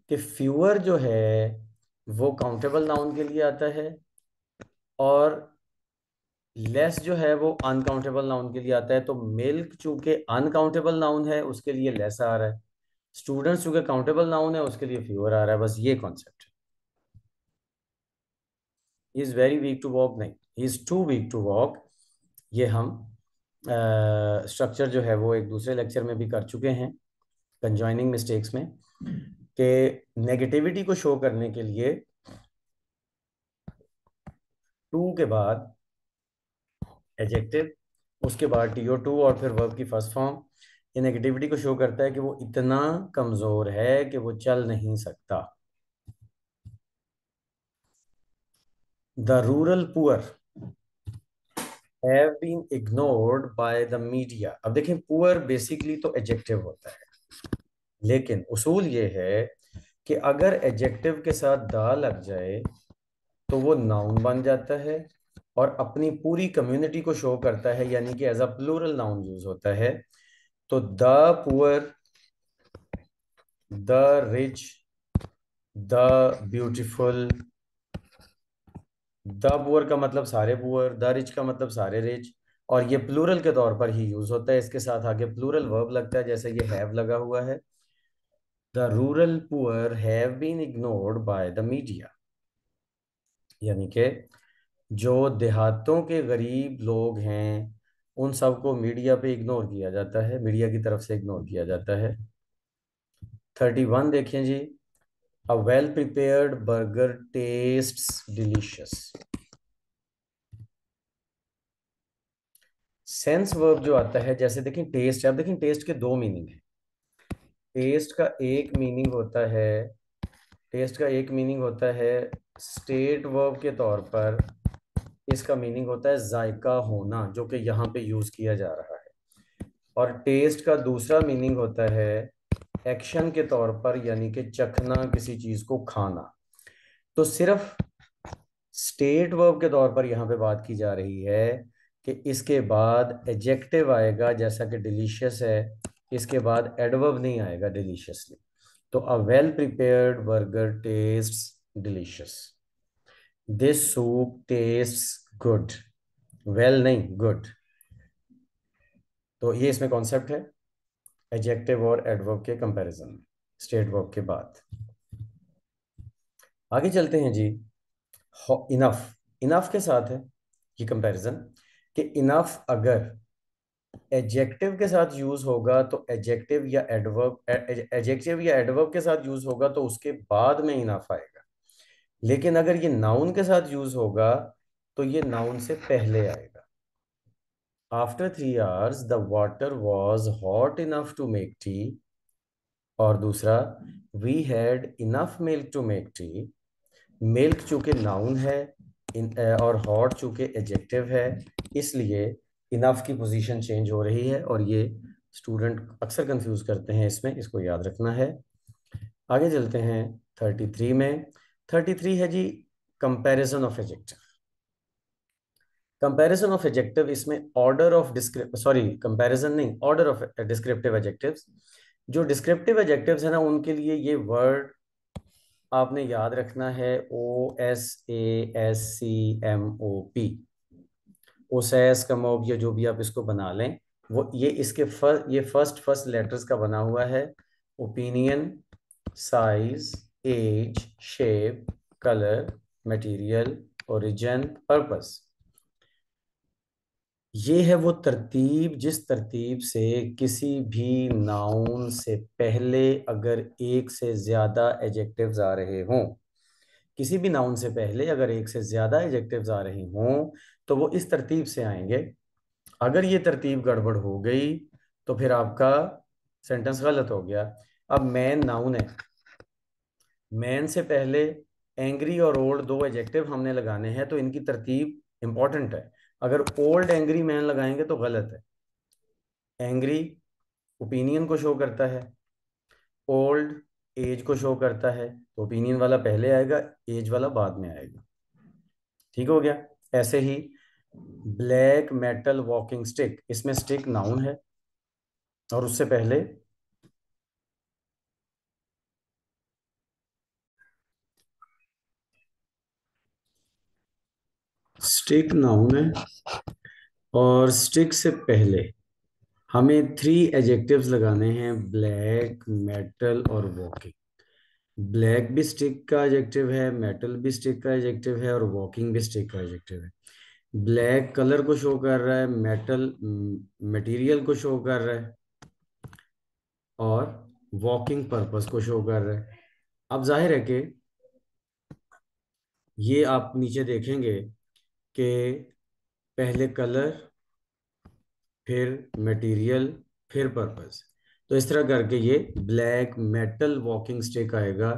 S1: कि फ्यूअर जो है वो काउंटेबल नाउन के लिए आता है, और लेस जो है वो अनकाउंटेबल नाउन के लिए आता है। तो मिल्क चूंकि अनकाउंटेबल नाउन है उसके लिए लेस आ रहा है, स्टूडेंट्स चूंकि काउंटेबल नाउन है उसके लिए फ्यूअर आ रहा है, बस ये concept. He is very weak to walk, नहीं, he is too weak to walk. ये हम स्ट्रक्चर जो है वो एक दूसरे लेक्चर में भी कर चुके हैं, कंजॉइनिंग मिस्टेक्स में, कि नेगेटिविटी को शो करने के लिए टू के बाद एडजेक्टिव, उसके बाद TO2 और फिर वर्ब की फर्स्ट फॉर्म। ये नेगेटिविटी को शो करता है कि वो इतना कमजोर है कि वो चल नहीं सकता। The rural poor have been ignored by the media. अब देखें, पुअर बेसिकली तो एडजेक्टिव होता है, लेकिन उसूल ये है कि अगर एडजेक्टिव के साथ द लग जाए तो वो नाउन बन जाता है और अपनी पूरी कम्युनिटी को शो करता है, यानी कि as a plural noun use होता है। तो the poor, the rich, the beautiful. The poor का मतलब सारे पुअर, द रिच का मतलब सारे रिच, और ये प्लूरल के तौर पर ही यूज होता है। इसके साथ आगे प्लूरल वर्ब लगता है, जैसे ये हैव लगा हुआ है। The rural poor have been ignored by the media. यानी कि जो देहातों के गरीब लोग हैं उन सबको मीडिया पे इग्नोर किया जाता है, मीडिया की तरफ से इग्नोर किया जाता है। 31 देखिए जी। A well prepared burger tastes delicious. Sense verb जो आता है, जैसे देखें टेस्ट है, अब देखें टेस्ट के दो मीनिंग है। टेस्ट का एक मीनिंग होता है, टेस्ट का एक मीनिंग होता है स्टेट वर्ब के तौर पर, इसका मीनिंग होता है जायका होना, जो कि यहाँ पे यूज किया जा रहा है। और टेस्ट का दूसरा मीनिंग होता है एक्शन के तौर पर, यानी कि चखना, किसी चीज को खाना। तो सिर्फ स्टेट वर्ब के तौर पर यहाँ पे बात की जा रही है कि इसके बाद एडजेक्टिव आएगा, जैसा कि डिलीशियस है, इसके बाद एडवर्ब नहीं आएगा डिलीशियसली। तो अ well prepared burger tastes delicious. This soup tests good. Well नहीं, गुड। तो ये इसमें कॉन्सेप्ट है एडजेक्टिव और एडवर्ब के कंपैरिजन में, स्टेट वर्ब के बाद। आगे चलते हैं जी। इनफ, इनफ के साथ है ये कंपैरिजन, कि इनफ अगर एडजेक्टिव के साथ यूज होगा तो एडजेक्टिव या एडवर्ब, एडजेक्टिव या एडवर्ब के साथ यूज होगा तो उसके बाद में इनफ आएगा। लेकिन अगर ये नाउन के साथ यूज होगा तो ये नाउन से पहले आएगा। After 3 hours the water was hot enough to make tea. और दूसरा, we had enough milk to make tea. Milk चूंकि नाउन है, और हॉट चूंकि एडजेक्टिव है, इसलिए इनफ की पोजीशन चेंज हो रही है, और ये स्टूडेंट अक्सर कंफ्यूज करते हैं इसमें, इसको याद रखना है। आगे चलते हैं 33 में। 33 है जी comparison of adjective. Comparison of adjective, इसमें order of descrip sorry comparison नहीं, ऑर्डर ऑफ डिस्क्रिप्टिव एडजेक्टिव्स। जो डिस्क्रिप्टिव एडजेक्टिव्स है ना, उनके लिए ये वर्ड आपने याद रखना है, OSASCMOP। ओसैस कमोब, या जो भी आप इसको बना लें, वो ये इसके ये फर्स्ट लेटर्स का बना हुआ है। Opinion, size, age, shape, colour, material, origin, purpose. ये है वो तरतीब जिस तरतीब से किसी भी नाउन से पहले अगर एक से ज्यादा एडजेक्टिव्स आ रहे हों, किसी भी नाउन से पहले अगर एक से ज्यादा एडजेक्टिव्स आ रहे हों, तो वो इस तरतीब से आएंगे। अगर ये तरतीब गड़बड़ हो गई तो फिर आपका सेंटेंस गलत हो गया। अब मैन नाउन है, मैन से पहले एंग्री और ओल्ड दो एडजेक्टिव हमने लगाने हैं, तो इनकी तरतीब इंपॉर्टेंट है। अगर ओल्ड एंग्री मैन लगाएंगे तो गलत है। एंग्री ओपिनियन को शो करता है, ओल्ड एज को शो करता है, तो ओपिनियन वाला पहले आएगा, एज वाला बाद में आएगा। ठीक हो गया। ऐसे ही ब्लैक मेटल वॉकिंग स्टिक, इसमें स्टिक नाउन है और उससे पहले स्टिक नाउन है, और स्टिक से पहले हमें 3 एजेक्टिव्स लगाने हैं, ब्लैक, मेटल और वॉकिंग। ब्लैक भी स्टिक का एजेक्टिव है, मेटल भी स्टिक का एजेक्टिव है, और वॉकिंग भी स्टिक का एजेक्टिव है। ब्लैक कलर को शो कर रहा है, मेटल मटेरियल को शो कर रहा है, और वॉकिंग पर्पस को शो कर रहा है। अब जाहिर है कि ये आप नीचे देखेंगे कि पहले कलर, फिर मटेरियल, फिर पर्पस। तो इस तरह करके ये ब्लैक मेटल वॉकिंग स्टिक आएगा।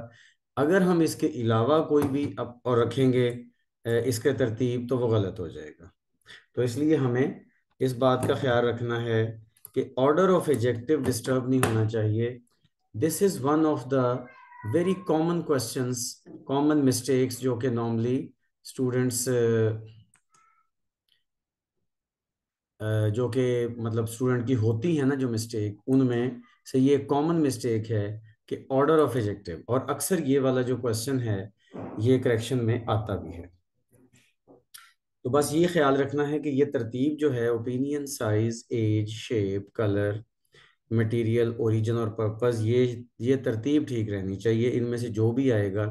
S1: अगर हम इसके अलावा कोई भी अब और रखेंगे इसके तरतीब, तो वो गलत हो जाएगा। तो इसलिए हमें इस बात का ख्याल रखना है कि ऑर्डर ऑफ एडजेक्टिव डिस्टर्ब नहीं होना चाहिए। This is one of the very common questions, common mistakes, जो कि नॉर्मली स्टूडेंट्स जो कि मतलब स्टूडेंट की होती है ना जो मिस्टेक, उनमें से ये कॉमन मिस्टेक है कि ऑर्डर ऑफ एडजेक्टिव, और अक्सर ये वाला जो क्वेश्चन है ये करेक्शन में आता भी है। तो बस ये ख्याल रखना है कि ये तरतीब जो है, opinion, size, age, shape, colour, material, origin और पर्पस, ये तरतीब ठीक रहनी चाहिए। इनमें से जो भी आएगा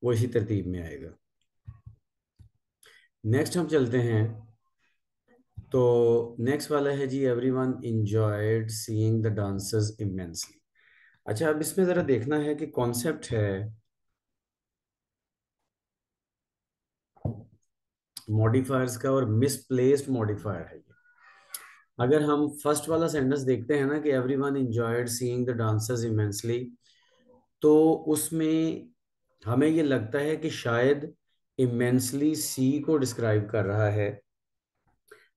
S1: वो इसी तरतीब में आएगा। नेक्स्ट हम चलते हैं। तो नेक्स्ट वाला है जी, everyone enjoyed seeing the dancers immensely. अच्छा, अब इसमें जरा देखना है कि कॉन्सेप्ट है मॉडिफायर्स का, और मिसप्लेस्ड मॉडिफायर है ये। अगर हम फर्स्ट वाला सेंटेंस देखते हैं ना कि everyone enjoyed seeing the dancers immensely, तो उसमें हमें ये लगता है कि शायद इमेंसली सी को डिस्क्राइब कर रहा है,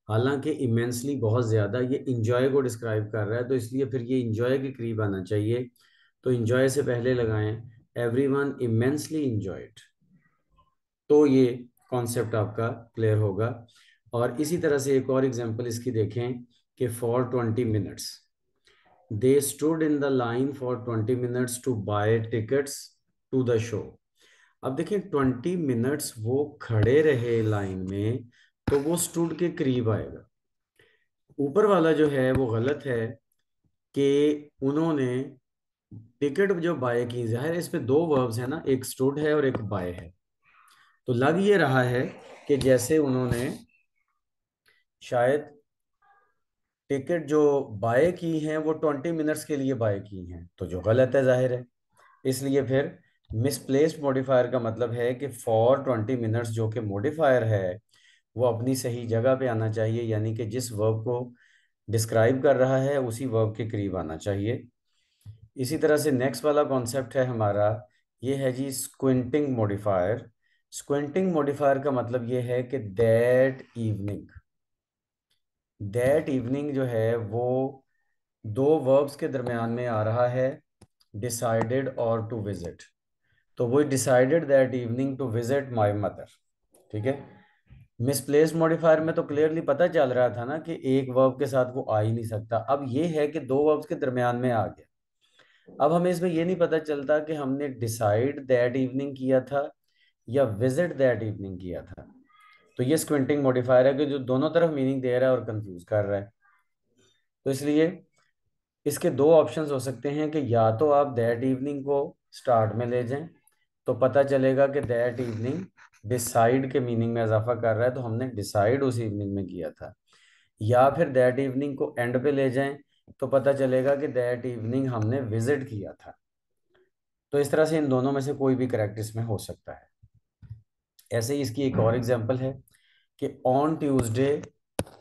S1: हालांकि इमेंसली बहुत ज्यादा ये इंजॉय को डिस्क्राइब कर रहा है, तो इसलिए फिर ये इंजॉय के करीब आना चाहिए। तो इंजॉय से पहले लगाएं एवरीवन इमेंसली इंजॉयड, तो ये कॉन्सेप्ट आपका क्लियर होगा। और इसी तरह से एक और एग्जांपल इसकी देखें कि for 20 minutes they stood in the line for 20 minutes to buy tickets to the show. अब देखिए 20 मिनट्स वो खड़े रहे लाइन में, तो वो स्टूड के करीब आएगा। ऊपर वाला जो है वो गलत है कि उन्होंने टिकट जो बाय की, जाहिर है इसमें दो वर्ब्स है ना, एक स्टूड है और एक बाय है। तो लग ये रहा है कि जैसे उन्होंने शायद टिकट जो बाय की हैं वो 20 मिनट्स के लिए बाय की हैं, तो जो गलत है जाहिर है। इसलिए फिर मिसप्लेस्ड मॉडिफायर का मतलब है कि फॉर 20 मिनट्स जो कि मॉडिफायर है वो अपनी सही जगह पे आना चाहिए, यानी कि जिस वर्ब को डिस्क्राइब कर रहा है उसी वर्ब के करीब आना चाहिए। इसी तरह से नेक्स्ट वाला कॉन्सेप्ट है हमारा, ये है जी स्क्विंटिंग मॉडिफायर। स्क्विंटिंग मॉडिफायर का मतलब ये है कि दैट इवनिंग जो है वो दो वर्ब्स के दरमियान में आ रहा है, डिसाइडेड और टू विजिट। तो वो decided that evening to visit my mother. ठीक है। मिसप्लेस्ड मॉडिफायर में तो क्लियरली पता चल रहा था ना कि एक वर्ब के साथ वो आ ही नहीं सकता। अब ये है कि दो वर्ब्स के दरमियान में आ गया। अब हमें इसमें ये नहीं पता चलता कि हमने डिसाइड दैट इवनिंग किया था या विजिट दैट इवनिंग किया था। तो ये स्क्विंटिंग मॉडिफायर है कि जो दोनों तरफ मीनिंग दे रहा है और कंफ्यूज कर रहा है। तो इसलिए इसके दो ऑप्शंस हो सकते हैं कि या तो आप दैट इवनिंग को स्टार्ट में ले जाएं, तो पता चलेगा कि दैट इवनिंग डिसाइड के मीनिंग में इजाफा कर रहा है, तो हमने डिसाइड उस इवनिंग में किया था। या फिर दैट इवनिंग को एंड पे ले जाएं, तो पता चलेगा कि दैट इवनिंग हमने विजिट किया था। तो इस तरह से इन दोनों में से कोई भी करेक्ट इसमें हो सकता है। ऐसे ही इसकी एक और एग्जांपल है कि ऑन ट्यूसडे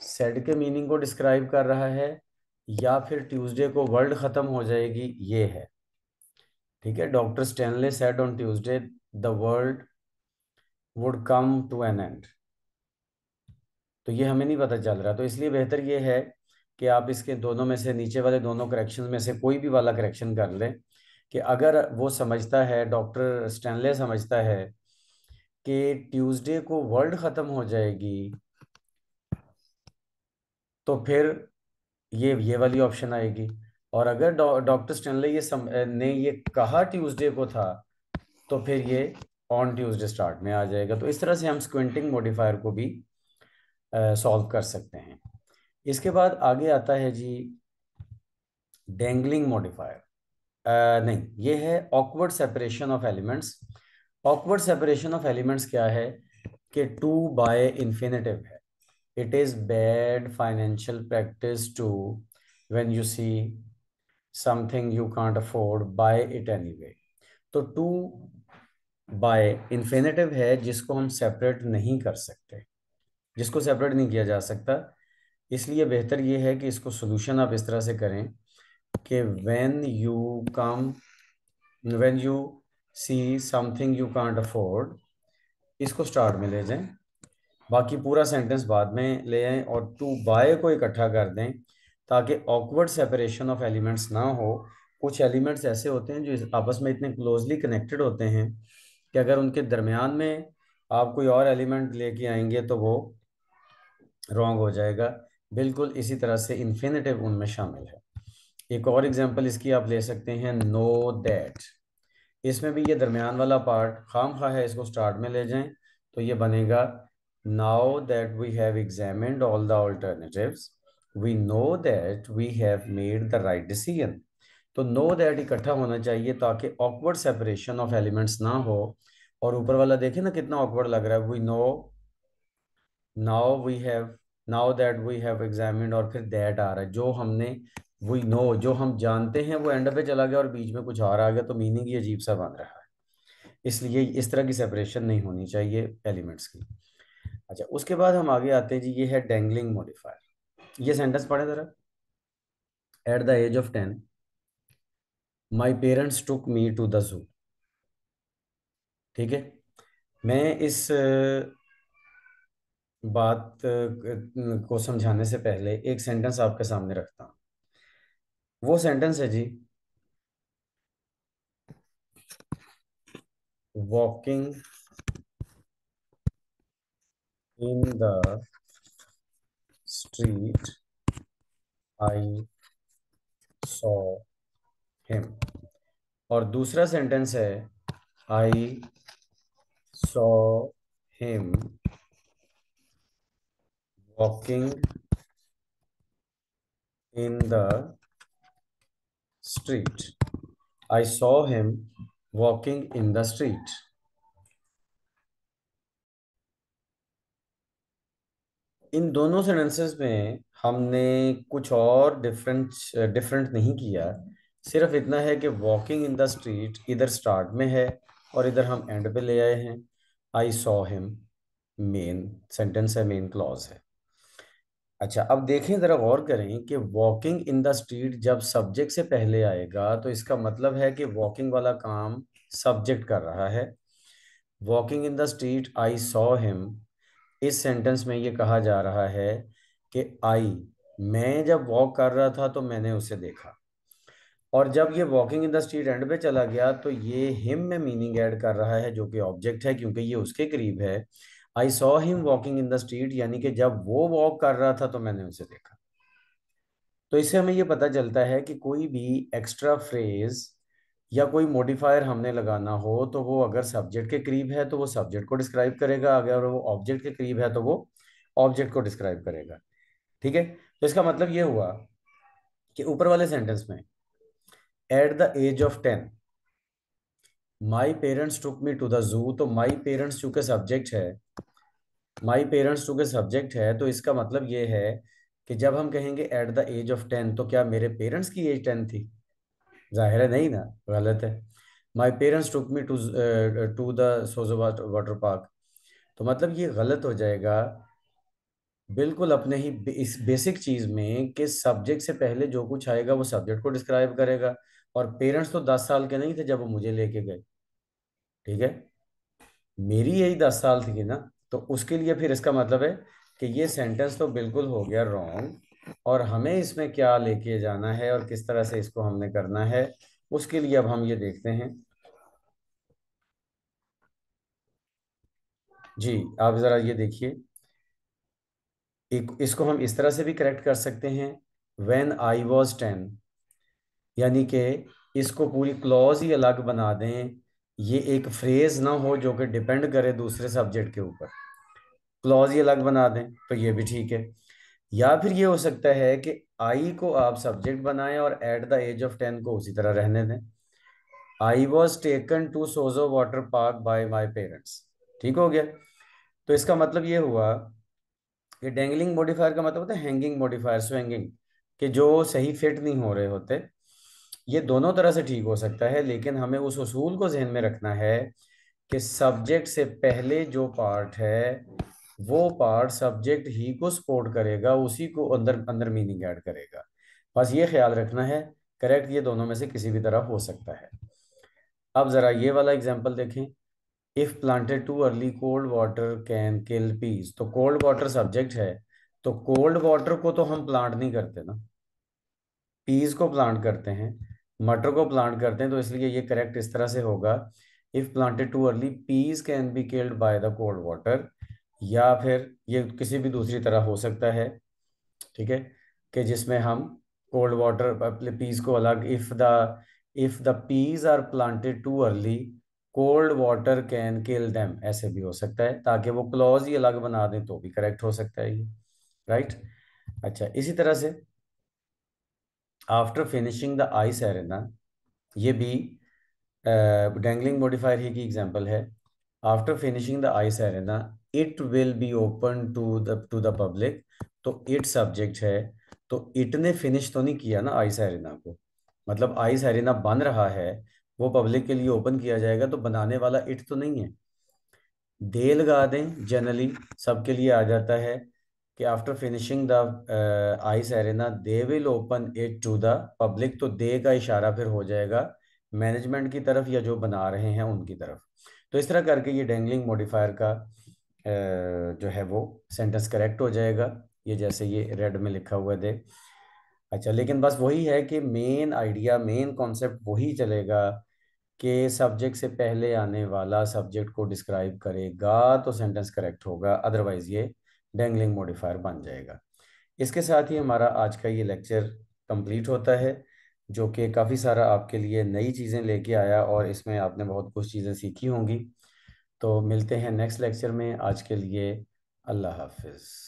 S1: सेड के मीनिंग को डिस्क्राइब कर रहा है, या फिर ट्यूसडे को वर्ल्ड खत्म हो जाएगी, ये है। ठीक है, doctor Stanley said on Tuesday the world would come to an end. तो ये हमें नहीं पता चल रहा, तो इसलिए बेहतर ये है कि आप इसके दोनों में से, नीचे वाले दोनों करेक्शन में से कोई भी वाला करेक्शन कर लें। कि अगर वो समझता है, डॉक्टर स्टैनले समझता है कि ट्यूसडे को वर्ल्ड खत्म हो जाएगी, तो फिर ये वाली ऑप्शन आएगी। और अगर डॉक्टर स्टैनले ने ये कहा ट्यूसडे को था, तो फिर ये ऑन ट्यूसडे स्टार्ट में आ जाएगा। तो इस तरह से हम स्क्विंटिंग मॉडिफायर को भी सॉल्व कर सकते हैं। इसके बाद आगे आता है जी डेंगलिंग मॉडिफायर। नहीं, ये है awkward separation of elements. Awkward separation of elements क्या है कि टू बाय इन्फिनेटिव है। It is bad financial practice to when you see something you can't afford buy it anyway. तो टू बाय इन्फिनेटिव है जिसको हम सेपरेट नहीं कर सकते, जिसको सेपरेट नहीं किया जा सकता। इसलिए बेहतर ये है कि इसको सोल्यूशन आप इस तरह से करें कि when you see something you can't afford, इसको स्टार्ट में ले जाएं, बाकी पूरा सेंटेंस बाद में ले आएं, और टू बाय को इकट्ठा कर दें ताकि ऑकवर्ड सेपरेशन ऑफ एलिमेंट्स ना हो। कुछ एलिमेंट्स ऐसे होते हैं जो आपस में इतने क्लोजली कनेक्टेड होते हैं कि अगर उनके दरमियान में आप कोई और एलिमेंट लेके आएंगे तो वो रॉन्ग हो जाएगा। बिल्कुल इसी तरह से इन्फिनेटिव उनमें शामिल है। एक और एग्जांपल इसकी आप ले सकते हैं, नो दैट। इसमें भी ये दरमियान वाला पार्ट खाम खा है, इसको स्टार्ट में ले जाएं, तो ये बनेगा now that we have examined all the alternatives we know that we have made the right decision. तो नो दैट इकट्ठा होना चाहिए ताकि ऑकवर्ड सेपरेशन ऑफ एलिमेंट्स ना हो। और ऊपर वाला देखें ना कितना ऑकवर्ड लग रहा है, we know now we have, now that we have examined, और फिर दैट आ रहा है, जो हमने, वी नो, जो हम जानते हैं वो एंड पे चला गया और बीच में कुछ और आ गया, तो मीनिंग ये अजीब सा बन रहा है। इसलिए इस तरह की सेपरेशन नहीं होनी चाहिए एलिमेंट्स की। अच्छा, उसके बाद हम आगे आते हैं जी, ये है डेंगलिंग मॉडिफायर। ये सेंटेंस पढ़े जरा। At the age of 10 my parents took me to the zoo. ठीक है, मैं इस बात को समझाने से पहले एक सेंटेंस आपके सामने रखता हूँ। वो सेंटेंस है जी, walking in the street I saw him. और दूसरा सेंटेंस है, I saw him walking in the street. I saw him walking in the street. इन दोनों सेंटेंसेस में हमने कुछ और डिफरेंट डिफरेंट नहीं किया। सिर्फ इतना है कि वॉकिंग इन द स्ट्रीट इधर स्टार्ट में है और इधर हम एंड पे ले आए हैं। आई सॉ हिम मेन सेंटेंस है, मेन क्लॉज है। अच्छा, अब देखें, जरा गौर करें कि वॉकिंग इन द स्ट्रीट जब सब्जेक्ट से पहले आएगा तो इसका मतलब है कि वॉकिंग वाला काम सब्जेक्ट कर रहा है। Walking in the street I saw him, इस सेंटेंस में ये कहा जा रहा है कि आई, मैं जब वॉक कर रहा था तो मैंने उसे देखा। और जब ये walking in the street and पे चला गया तो ये हिम में मीनिंग ऐड कर रहा है, जो कि ऑब्जेक्ट है क्योंकि ये उसके करीब है। I saw him walking in the street, यानी कि जब वो वॉक कर रहा था तो मैंने उसे देखा। तो इससे हमें ये पता चलता है कि कोई भी एक्स्ट्रा फ्रेज या कोई मॉडिफायर हमने लगाना हो तो वो अगर सब्जेक्ट के करीब है तो वो सब्जेक्ट को डिस्क्राइब करेगा, अगर वो ऑब्जेक्ट के करीब है तो वो ऑब्जेक्ट को डिस्क्राइब करेगा। ठीक है, तो इसका मतलब ये हुआ कि ऊपर वाले सेंटेंस में at the age of 10 my parents took me to the zoo, तो माई पेरेंट्स चूंकि सब्जेक्ट है, माई पेरेंट्स चूंकि सब्जेक्ट है, तो इसका मतलब ये है कि जब हम कहेंगे एट द एज ऑफ 10 तो क्या मेरे पेरेंट्स की एज 10 थी? जाहिर है नहीं ना, गलत है। My parents took me to to the Sojo water park, तो मतलब ये गलत हो जाएगा बिल्कुल अपने ही इस बेसिक चीज में कि सब्जेक्ट से पहले जो कुछ आएगा वो सब्जेक्ट को डिस्क्राइब करेगा। और पेरेंट्स तो 10 साल के नहीं थे जब वो मुझे लेके गए। ठीक है, मेरी यही 10 साल थी ना, तो उसके लिए फिर इसका मतलब है कि ये सेंटेंस तो बिल्कुल हो गया रॉन्ग, और हमें इसमें क्या लेके जाना है और किस तरह से इसको हमने करना है, उसके लिए अब हम ये देखते हैं। जी, आप जरा ये देखिए, एक इसको हम इस तरह से भी करेक्ट कर सकते हैं, व्हेन आई वॉज 10, यानी कि इसको पूरी क्लॉज ही अलग बना दें, ये एक फ्रेज ना हो जो कि डिपेंड करे दूसरे सब्जेक्ट के ऊपर, क्लॉज ही अलग बना दें तो ये भी ठीक है। या फिर ये हो सकता है कि आई को आप सब्जेक्ट बनाएं और एट द एज ऑफ 10 को उसी तरह रहने दें। I was taken to Sojo water park by my parents. ठीक हो गया, तो इसका मतलब ये हुआ कि डेंगलिंग मॉडिफायर का मतलब होता है हैंगिंग मॉडिफायर, स्विंगिंग, कि जो सही फिट नहीं हो रहे होते। ये दोनों तरह से ठीक हो सकता है, लेकिन हमें उस उसूल को जहन में रखना है कि सब्जेक्ट से पहले जो पार्ट है वो पार्ट सब्जेक्ट ही को सपोर्ट करेगा, उसी को अंदर अंदर मीनिंग ऐड करेगा। बस ये ख्याल रखना है। करेक्ट ये दोनों में से किसी भी तरह हो सकता है। अब जरा ये वाला एग्जांपल देखें। If planted too early cold water can kill peas, तो कोल्ड वाटर सब्जेक्ट है, तो कोल्ड वाटर को तो हम प्लांट नहीं करते ना, पीस को प्लांट करते हैं, मटर को प्लांट करते हैं, तो इसलिए ये करेक्ट इस तरह से होगा, if planted too early piece can be killed by the cold water. या फिर ये किसी भी दूसरी तरह हो सकता है। ठीक है, कि जिसमें हम कोल्ड वाटर पीस को अलग, if the peas are planted too early cold water can kill them, ऐसे भी हो सकता है, ताकि वो क्लॉज ही अलग बना दें तो भी करेक्ट हो सकता है ये। राइट। अच्छा, इसी तरह से after finishing the ice arena, ये भी डैंगलिंग मॉडिफायर ही की एग्जांपल है। After finishing the ice arena it will be open to the public, तो इट सब्जेक्ट है, तो इट ने फिनिश तो नहीं किया ना आइस एरिना को, मतलब आइस एरिना बन रहा है, वो पब्लिक के लिए ओपन किया जाएगा, तो बनाने वाला इट तो नहीं है। दे लगा दें, जनरली सबके लिए आ जाता है कि after finishing the ice arena they will open it to the public, तो दे का इशारा फिर हो जाएगा मैनेजमेंट की तरफ या जो बना रहे हैं उनकी तरफ। तो इस तरह करके ये डेंगलिंग मॉडिफायर का जो है वो सेंटेंस करेक्ट हो जाएगा, ये जैसे ये रेड में लिखा हुआ है दे। अच्छा, लेकिन बस वही है कि मेन आइडिया, मेन कॉन्सेप्ट वही चलेगा कि सब्जेक्ट से पहले आने वाला सब्जेक्ट को डिस्क्राइब करेगा तो सेंटेंस करेक्ट होगा, अदरवाइज ये डेंगलिंग मॉडिफायर बन जाएगा। इसके साथ ही हमारा आज का ये लेक्चर कंप्लीट होता है, जो कि काफ़ी सारा आपके लिए नई चीज़ें लेके आया और इसमें आपने बहुत कुछ चीज़ें सीखी होंगी। तो मिलते हैं नेक्स्ट लेक्चर में, आज के लिए अल्लाह हाफिज़।